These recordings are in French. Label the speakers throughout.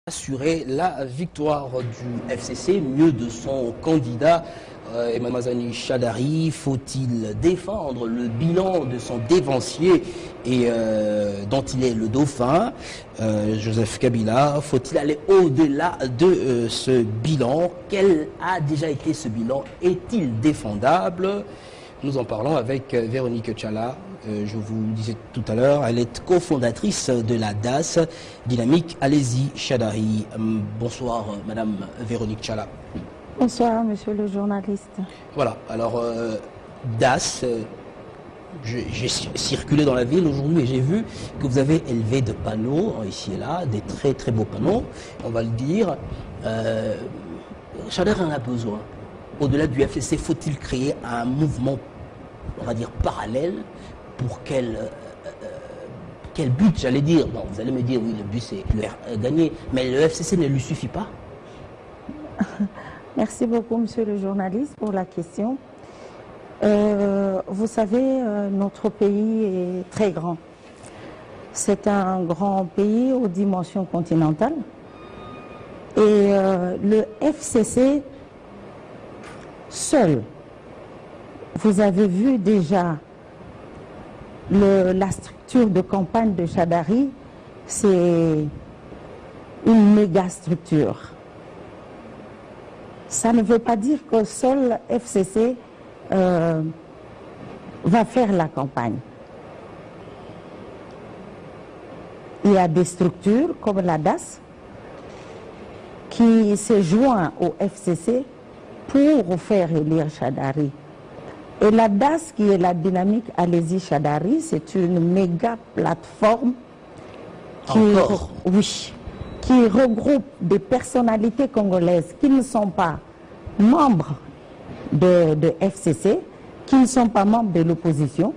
Speaker 1: assurer la victoire du FCC, mieux de son candidat Emamazani Shadary. Faut-il défendre le bilan de son dévancier et dont il est le dauphin, Joseph Kabila? Faut-il aller au-delà de ce bilan? Quel a déjà été ce bilan? Est-il défendable? Nous en parlons avec Véronique Tchala. Je vous le disais tout à l'heure, elle est cofondatrice de la DAS, Dynamique Alési Shadary. Bonsoir, Madame Véronique Tchala.
Speaker 2: Bonsoir, monsieur le journaliste.
Speaker 1: Voilà, alors DAS, j'ai circulé dans la ville aujourd'hui et j'ai vu que vous avez élevé de panneaux, ici et là, des très très beaux panneaux, on va le dire. Shadary en a besoin. Au-delà du FCC, faut-il créer un mouvement, on va dire, parallèle? Pour quel but, j'allais dire? Bon, vous allez me dire, oui, le but c'est gagner, mais le FCC ne lui suffit pas.
Speaker 2: Merci beaucoup, monsieur le journaliste, pour la question. Vous savez, notre pays est très grand. C'est un grand pays aux dimensions continentales. Et le FCC, seul, vous avez vu déjà la structure de campagne de Shadary, c'est une méga structure. Ça ne veut pas dire que seul FCC va faire la campagne. Il y a des structures comme la DAS qui se joint au FCC pour faire élire Shadary. Et la DAS, qui est la Dynamique Alési Shadary, c'est une méga plateforme qui regroupe des personnalités congolaises qui ne sont pas membres de FCC, qui ne sont pas membres de l'opposition,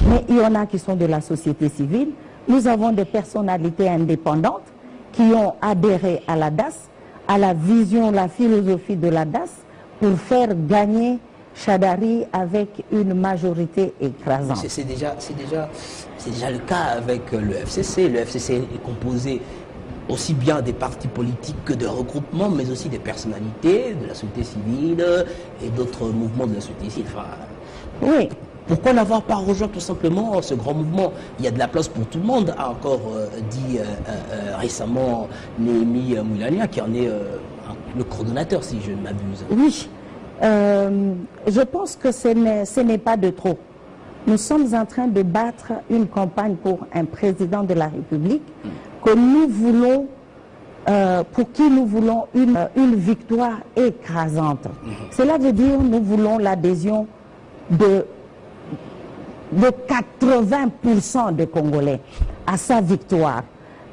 Speaker 2: mais il y en a qui sont de la société civile. Nous avons des personnalités indépendantes qui ont adhéré à la DAS, à la vision, la philosophie de la DAS, pour faire gagner Shadary avec une majorité écrasante.
Speaker 1: C'est déjà le cas avec le FCC. Le FCC est composé aussi bien des partis politiques que de regroupements, mais aussi des personnalités de la société civile et d'autres mouvements de la société civile. Enfin,
Speaker 2: oui.
Speaker 1: Pourquoi n'avoir pas rejoint tout simplement ce grand mouvement? Il y a de la place pour tout le monde, a encore dit récemment Néhémie Moulania, qui en est le coordonnateur, si je ne m'abuse.
Speaker 2: Oui. Je pense que ce n'est pas de trop. Nous sommes en train de battre une campagne pour un président de la République que nous voulons, pour qui nous voulons une victoire écrasante. Cela veut dire que nous voulons l'adhésion de 80% des Congolais à sa victoire.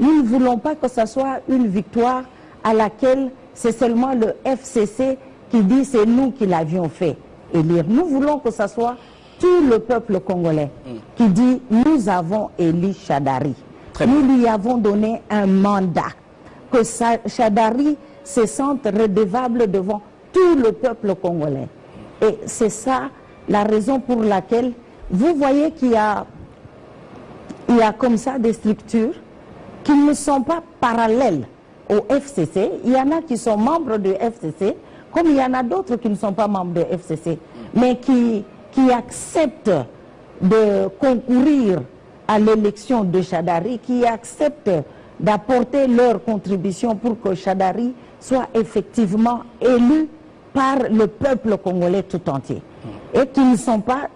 Speaker 2: Nous ne voulons pas que ce soit une victoire à laquelle c'est seulement le FCC qui dit c'est nous qui l'avions fait élire. Nous voulons que ce soit tout le peuple congolais qui dit nous avons élu Shadary. Nous lui avons donné un mandat. Que Shadary se sente redevable devant tout le peuple congolais. Et c'est ça la raison pour laquelle vous voyez qu'il y a comme ça des structures qui ne sont pas parallèles au FCC. Il y en a qui sont membres du FCC, comme il y en a d'autres qui ne sont pas membres de FCC, mais qui acceptent de concourir à l'élection de Shadary, qui acceptent d'apporter leur contribution pour que Shadary soit effectivement élu par le peuple congolais tout entier, et qui ne sont pas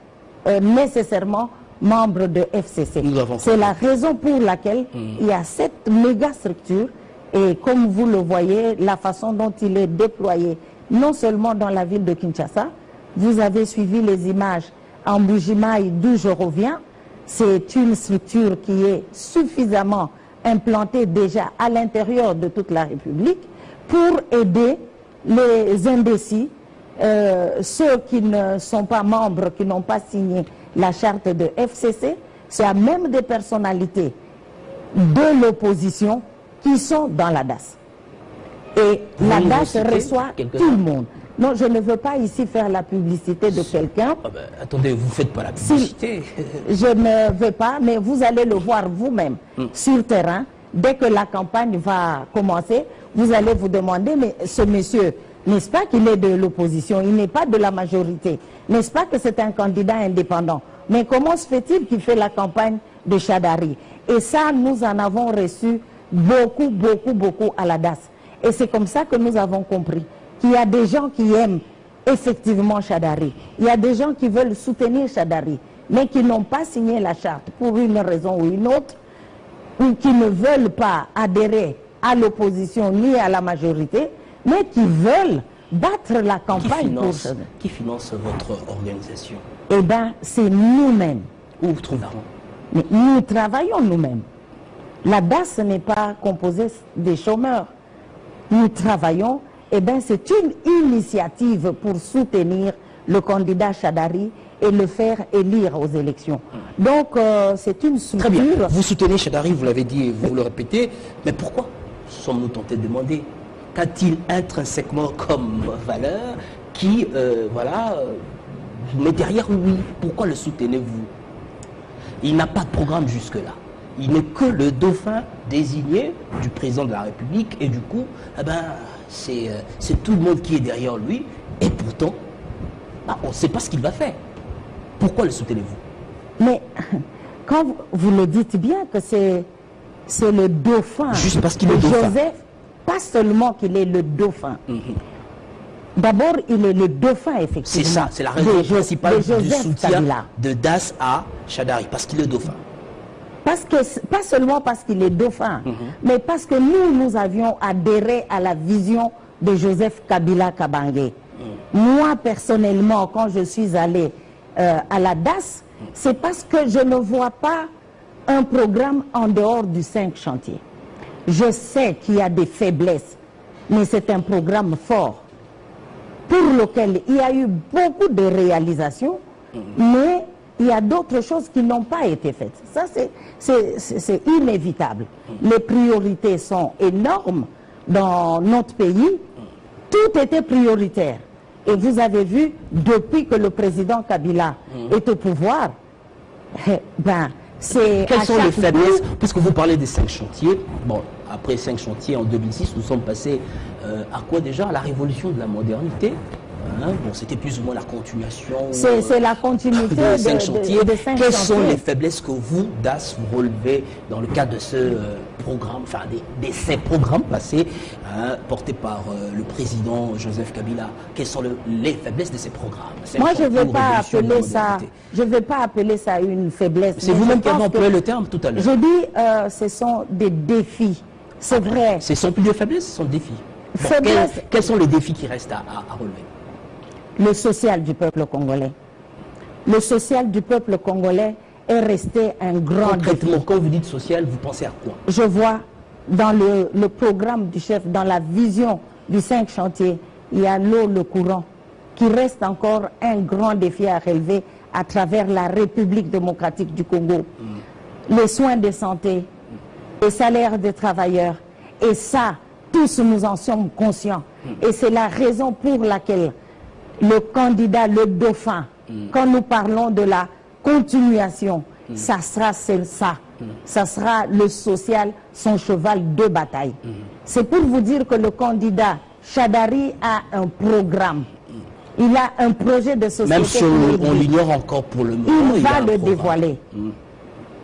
Speaker 2: nécessairement membres de FCC. C'est la raison pour laquelle il y a cette méga structure, et comme vous le voyez, la façon dont il est déployé, non seulement dans la ville de Kinshasa, vous avez suivi les images en Mbujimaï d'où je reviens. C'est une structure qui est suffisamment implantée déjà à l'intérieur de toute la République pour aider les indécis, ceux qui ne sont pas membres, qui n'ont pas signé la charte de FCC. C'est même des personnalités de l'opposition qui sont dans la DAS. Et la DAS reçoit tout le monde. Non, je ne veux pas ici faire la publicité de quelqu'un.
Speaker 1: Ah ben, attendez, vous ne faites pas la publicité.
Speaker 2: Je ne veux pas, mais vous allez le voir vous-même sur terrain. dès que la campagne va commencer, vous allez vous demander, mais ce monsieur, n'est-ce pas qu'il est de l'opposition, il n'est pas de la majorité, n'est-ce pas que c'est un candidat indépendant? Mais comment se fait-il qu'il fait la campagne de Chadari? Et ça, nous en avons reçu beaucoup à la DAS. Et c'est comme ça que nous avons compris qu'il y a des gens qui aiment effectivement Chadari. Il y a des gens qui veulent soutenir Chadari, mais qui n'ont pas signé la charte pour une raison ou une autre, ou qui ne veulent pas adhérer à l'opposition ni à la majorité, mais qui veulent battre la campagne pour ça.
Speaker 1: Qui finance votre organisation?
Speaker 2: Eh bien, c'est nous-mêmes.
Speaker 1: Où trouvons-nous?
Speaker 2: Mais nous travaillons nous-mêmes. La DAS n'est pas composée des chômeurs. Nous travaillons, eh bien, c'est une initiative pour soutenir le candidat Chadari et le faire élire aux élections. Donc, c'est une structure...
Speaker 1: Très bien. Vous soutenez Chadari, vous l'avez dit, vous le répétez, mais pourquoi sommes-nous tentés de demander? Qu'a-t-il intrinsèquement comme valeur qui, vous met derrière lui? Pourquoi le soutenez-vous? Il n'a pas de programme jusque-là. Il n'est que le dauphin désigné du président de la République et du coup, c'est tout le monde qui est derrière lui et pourtant, on ne sait pas ce qu'il va faire. Pourquoi le soutenez-vous?
Speaker 2: Mais quand vous le dites bien que c'est le dauphin,
Speaker 1: juste parce qu'il est dauphin.
Speaker 2: Joseph, pas seulement qu'il est le dauphin. D'abord, il est le dauphin, effectivement.
Speaker 1: C'est ça, c'est la raison principale du soutien de DAS à Chadari, parce qu'il est dauphin.
Speaker 2: Parce que, pas seulement parce qu'il est dauphin, mais parce que nous avions adhéré à la vision de Joseph Kabila Kabange. Moi, personnellement, quand je suis allé à la DAS, c'est parce que je ne vois pas un programme en dehors du 5 chantiers. Je sais qu'il y a des faiblesses, mais c'est un programme fort pour lequel il y a eu beaucoup de réalisations, mais il y a d'autres choses qui n'ont pas été faites. Ça, c'est inévitable. Les priorités sont énormes dans notre pays. Tout était prioritaire. Et vous avez vu, depuis que le président Kabila est au pouvoir, c'est...
Speaker 1: Quelles sont les faiblesses? Puisque vous parlez des 5 chantiers, bon, après 5 chantiers en 2006, nous sommes passés à quoi déjà? À la révolution de la modernité. Bon, c'était plus ou moins la continuation.
Speaker 2: C'est la continuité
Speaker 1: de 5 chantiers. Quelles sont les
Speaker 2: chantiers.
Speaker 1: faiblesses que vous, DAS, vous relevez dans le cadre de ce programme, enfin ces programmes passés, portés par le président Joseph Kabila? Quelles sont les faiblesses de ces programmes?
Speaker 2: Moi, je ne vais pas appeler ça. Je ne vais pas appeler ça une faiblesse.
Speaker 1: C'est vous-même qui avez employé le terme tout à l'heure.
Speaker 2: Je dis, ce sont des défis. C'est vrai.
Speaker 1: Ce sont plus de faiblesses, ce sont des défis. Bon, quels sont les défis qui restent à relever?
Speaker 2: Le social du peuple congolais. Le social du peuple congolais est resté un grand défi.
Speaker 1: Concrètement, quand vous dites social, vous pensez à quoi?
Speaker 2: Je vois dans le programme du chef, dans la vision du 5 chantiers, il y a l'eau, le courant, qui reste encore un grand défi à relever à travers la République démocratique du Congo. Les soins de santé, les salaires des travailleurs, et ça, tous nous en sommes conscients. Et c'est la raison pour laquelle le candidat, le dauphin, quand nous parlons de la continuation, ça sera ça. Ça sera le social, son cheval de bataille. C'est pour vous dire que le candidat Chadari a un programme. Il a un projet de société.
Speaker 1: Même si on l'ignore encore pour le moment.
Speaker 2: Il va le dévoiler.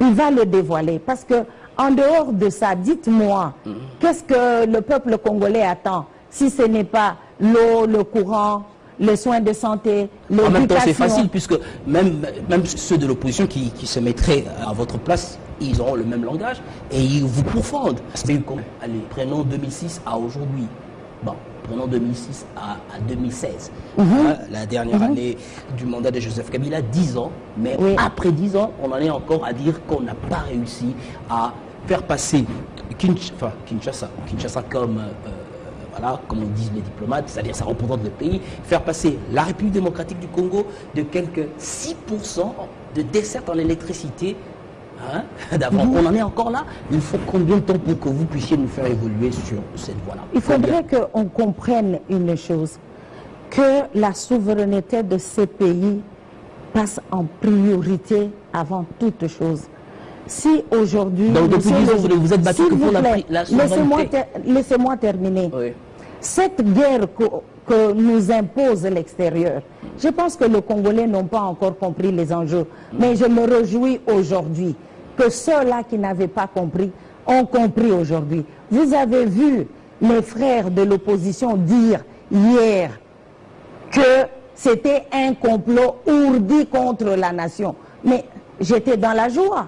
Speaker 2: Il va le dévoiler. Parce que, en dehors de ça, dites-moi, qu'est-ce que le peuple congolais attend si ce n'est pas l'eau, le courant, les soins de santé, l'éducation?
Speaker 1: En même temps, c'est facile, puisque même ceux de l'opposition qui se mettraient à votre place, ils auront le même langage et ils vous pourfendent. Allez, prenons 2006 à aujourd'hui. Bon, prenons 2006 à 2016. La dernière année du mandat de Joseph Kabila, 10 ans. Mais après 10 ans, on en est encore à dire qu'on n'a pas réussi à faire passer Kinshasa comme... comme on dit les diplomates, c'est-à-dire ça représente le pays, faire passer la République démocratique du Congo de quelques 6% de desserte en électricité d'avant. On en est encore là. Il faut combien de temps pour que vous puissiez nous faire évoluer sur cette voie-là?
Speaker 2: Il faudrait qu'on comprenne une chose, que la souveraineté de ces pays passe en priorité avant toute chose. si aujourd'hui...
Speaker 1: Donc depuis 10 ans, vous êtes battu que pour la souveraineté.
Speaker 2: Laissez-moi terminer.
Speaker 1: Oui.
Speaker 2: Cette guerre que nous impose l'extérieur, je pense que les Congolais n'ont pas encore compris les enjeux. Mais je me réjouis aujourd'hui que ceux-là qui n'avaient pas compris ont compris aujourd'hui. Vous avez vu les frères de l'opposition dire hier que c'était un complot ourdi contre la nation. Mais j'étais dans la joie.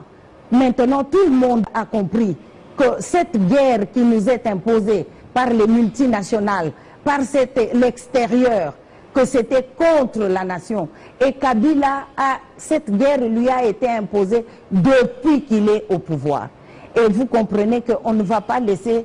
Speaker 2: Maintenant, tout le monde a compris que cette guerre qui nous est imposée par les multinationales, par l'extérieur, que c'était contre la nation. Et Kabila, cette guerre lui a été imposée depuis qu'il est au pouvoir. Et vous comprenez qu'on ne va pas laisser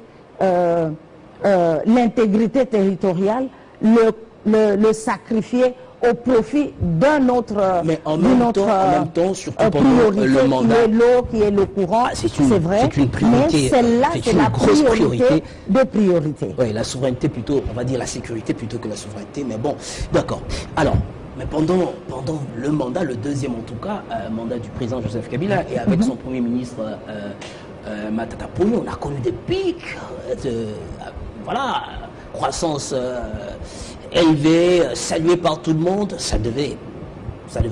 Speaker 2: l'intégrité territoriale le sacrifier au profit d'un autre,
Speaker 1: mais en même temps, surtout pendant le mandat,
Speaker 2: qui est l'eau, qui est le courant, c'est vrai,
Speaker 1: c'est une priorité,
Speaker 2: mais celle-là, c'est la
Speaker 1: grosse priorité
Speaker 2: de priorité.
Speaker 1: Oui, la souveraineté plutôt, on va dire la sécurité plutôt que la souveraineté, mais bon, d'accord. Alors, mais pendant le mandat, le deuxième en tout cas, mandat du président Joseph Kabila, et avec son premier ministre Matata Ponyo, on a connu des pics, voilà, croissance élevé, salué par tout le monde, ça devait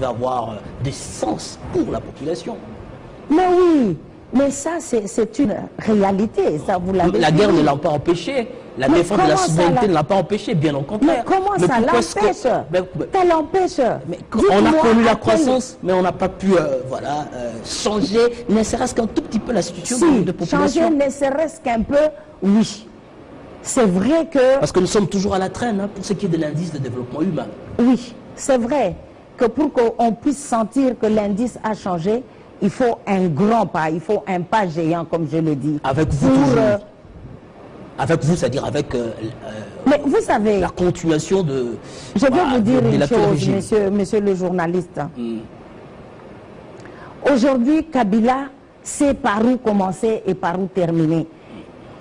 Speaker 1: avoir du sens pour la population.
Speaker 2: Mais oui, mais ça c'est une réalité, ça vous l'avez dit.
Speaker 1: La guerre ne l'a pas empêché, la défense de la souveraineté ne l'a pas empêché, bien au contraire.
Speaker 2: Mais comment ça l'empêche? Ça l'empêche.
Speaker 1: On a connu la croissance, mais on n'a pas pu changer, ne serait-ce qu'un tout petit peu la situation de population.
Speaker 2: Changer ne serait-ce qu'un peu, oui. C'est vrai que...
Speaker 1: Parce que nous sommes toujours à la traîne pour ce qui est de l'indice de développement humain.
Speaker 2: Oui, c'est vrai que pour qu'on puisse sentir que l'indice a changé, il faut un grand pas, il faut un pas géant, comme je le dis.
Speaker 1: Avec vous toujours. Avec vous, c'est-à-dire avec
Speaker 2: mais vous savez,
Speaker 1: la continuation de...
Speaker 2: Je vais vous dire une chose, monsieur le journaliste. Aujourd'hui, Kabila sait par où commencer et par où terminer.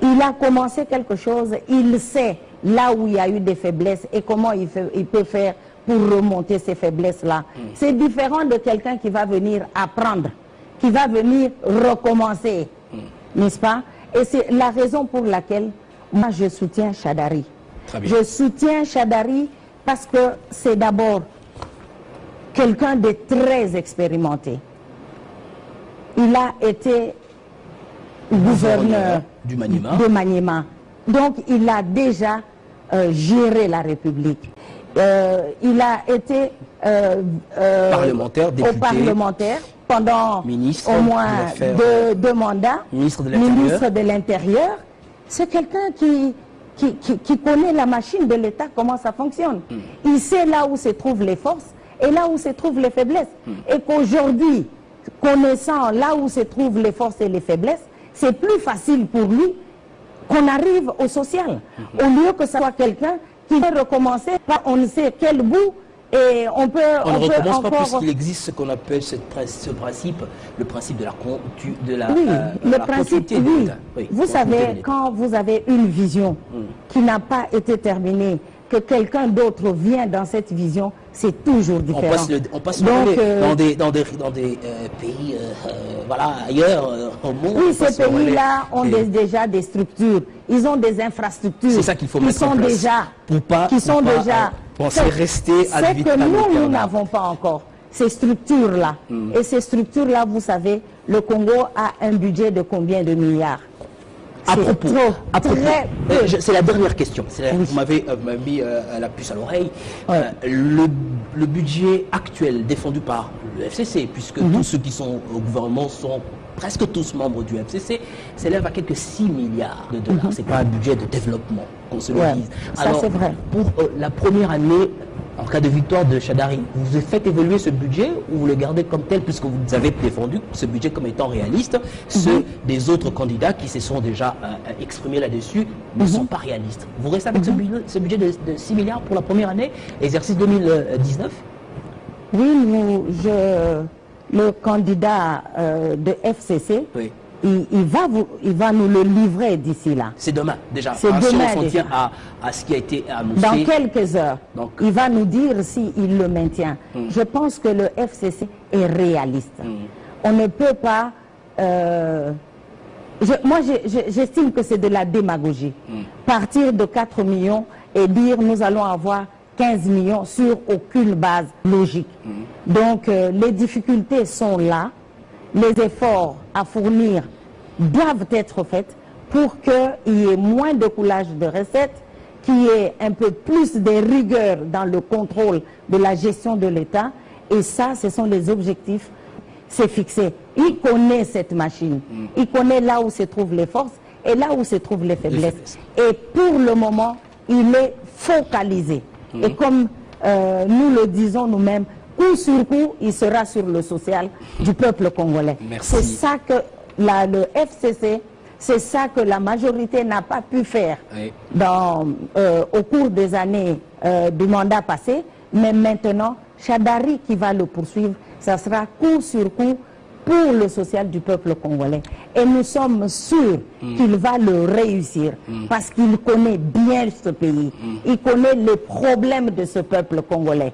Speaker 2: Il a commencé quelque chose, il sait là où il y a eu des faiblesses et comment il peut faire pour remonter ces faiblesses-là. C'est différent de quelqu'un qui va venir apprendre, qui va venir recommencer, n'est-ce pas? Et c'est la raison pour laquelle moi je soutiens Shadary. Je soutiens Shadary parce que c'est d'abord quelqu'un de très expérimenté. Il a été gouverneur de Maniema. Donc il a déjà géré la République. Il a été
Speaker 1: parlementaire, député,
Speaker 2: parlementaire pendant au moins deux mandats,
Speaker 1: ministre
Speaker 2: de l'Intérieur. C'est quelqu'un qui connaît la machine de l'État, comment ça fonctionne. Il sait là où se trouvent les forces et là où se trouvent les faiblesses. Et qu'aujourd'hui, connaissant là où se trouvent les forces et les faiblesses, c'est plus facile pour lui qu'on arrive au social. Au lieu que ce soit quelqu'un qui va recommencer par on ne sait quel bout et on peut
Speaker 1: recommence pas puisqu'il existe ce qu'on appelle ce principe, le principe de la
Speaker 2: le principe, oui. Vous savez, quand vous avez une vision qui n'a pas été terminée, que quelqu'un d'autre vient dans cette vision, c'est toujours différent.
Speaker 1: On passe dans des pays, voilà, ailleurs au monde.
Speaker 2: Oui, ces pays-là ont déjà des structures, ils ont des infrastructures.
Speaker 1: C'est ça qu'il faut mettre en place.
Speaker 2: Qui sont déjà
Speaker 1: penser rester à
Speaker 2: c'est que nous n'avons pas encore ces structures-là. Et ces structures-là, vous savez, le Congo a un budget de combien de milliards?
Speaker 1: À propos, c'est la dernière question. Vous m'avez mis la puce à l'oreille. Le budget actuel défendu par le FCC, puisque tous ceux qui sont au gouvernement sont presque tous membres du FCC, s'élève à quelques 6 milliards de dollars. C'est pas un budget de développement, qu'on se le dise.
Speaker 2: Alors, c'est vrai.
Speaker 1: Pour la première année, en cas de victoire de Shadary, vous faites évoluer ce budget ou vous le gardez comme tel puisque vous avez défendu ce budget comme étant réaliste? Ceux des autres candidats qui se sont déjà exprimés là-dessus ne sont pas réalistes. Vous restez avec ce budget de 6 milliards pour la première année, exercice 2019?
Speaker 2: Oui, le candidat de FCC, il va nous le livrer d'ici là.
Speaker 1: C'est demain déjà.
Speaker 2: C'est demain
Speaker 1: si on s'en tient à ce qui a été annoncé.
Speaker 2: Dans quelques heures, il va nous dire s'il le maintient. Je pense que le FCC est réaliste. On ne peut pas moi, j'estime que c'est de la démagogie. Partir de 4 millions et dire nous allons avoir 15 millions sur aucune base logique. Donc, les difficultés sont là. Les efforts à fournir doivent être faits pour qu'il y ait moins de coulage de recettes, qu'il y ait un peu plus de rigueur dans le contrôle de la gestion de l'État. Et ça, ce sont les objectifs. C'est fixé. Il connaît cette machine. Il connaît là où se trouvent les forces et là où se trouvent les faiblesses. Et pour le moment, il est focalisé. Et comme nous le disons nous-mêmes, coup sur coup, il sera sur le social du peuple congolais. C'est ça que le FCC, c'est ça que la majorité n'a pas pu faire au cours des années du mandat passé. Mais maintenant, Chadari qui va le poursuivre, ça sera coup sur coup pour le social du peuple congolais. Et nous sommes sûrs qu'il va le réussir parce qu'il connaît bien ce pays. Il connaît les problèmes de ce peuple congolais.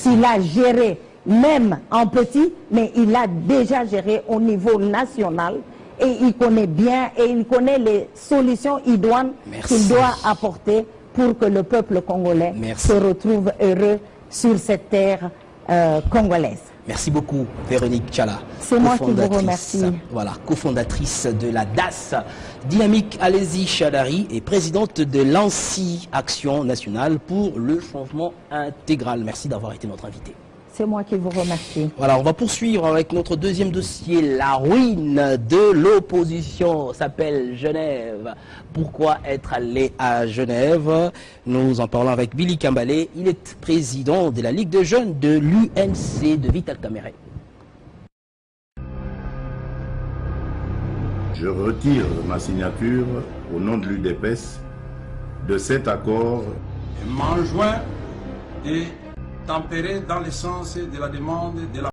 Speaker 2: Il a géré, même en petit, mais il a déjà géré au niveau national. Et il connaît bien et il connaît les solutions idoines qu'il doit apporter pour que le peuple congolais se retrouve heureux sur cette terre congolaise.
Speaker 1: Merci beaucoup, Véronique Tchala.
Speaker 2: C'est moi qui vous remercie.
Speaker 1: Voilà, cofondatrice de la DAS, Dynamique Alési Chadari, et présidente de l'ANSI, Action nationale pour le changement intégral. Merci d'avoir été notre invitée.
Speaker 2: C'est moi qui vous remercie.
Speaker 1: Voilà, on va poursuivre avec notre deuxième dossier. La ruine de l'opposition s'appelle Genève. Pourquoi être allé à Genève? Nous en parlons avec Billy Kambalé. Il est président de la Ligue de jeunes de l'UNC de Vital Kamerhe.
Speaker 3: Je retire ma signature au nom de l'UDPS de cet accord.
Speaker 4: M'enjoint et tempéré dans le sens de la demande de la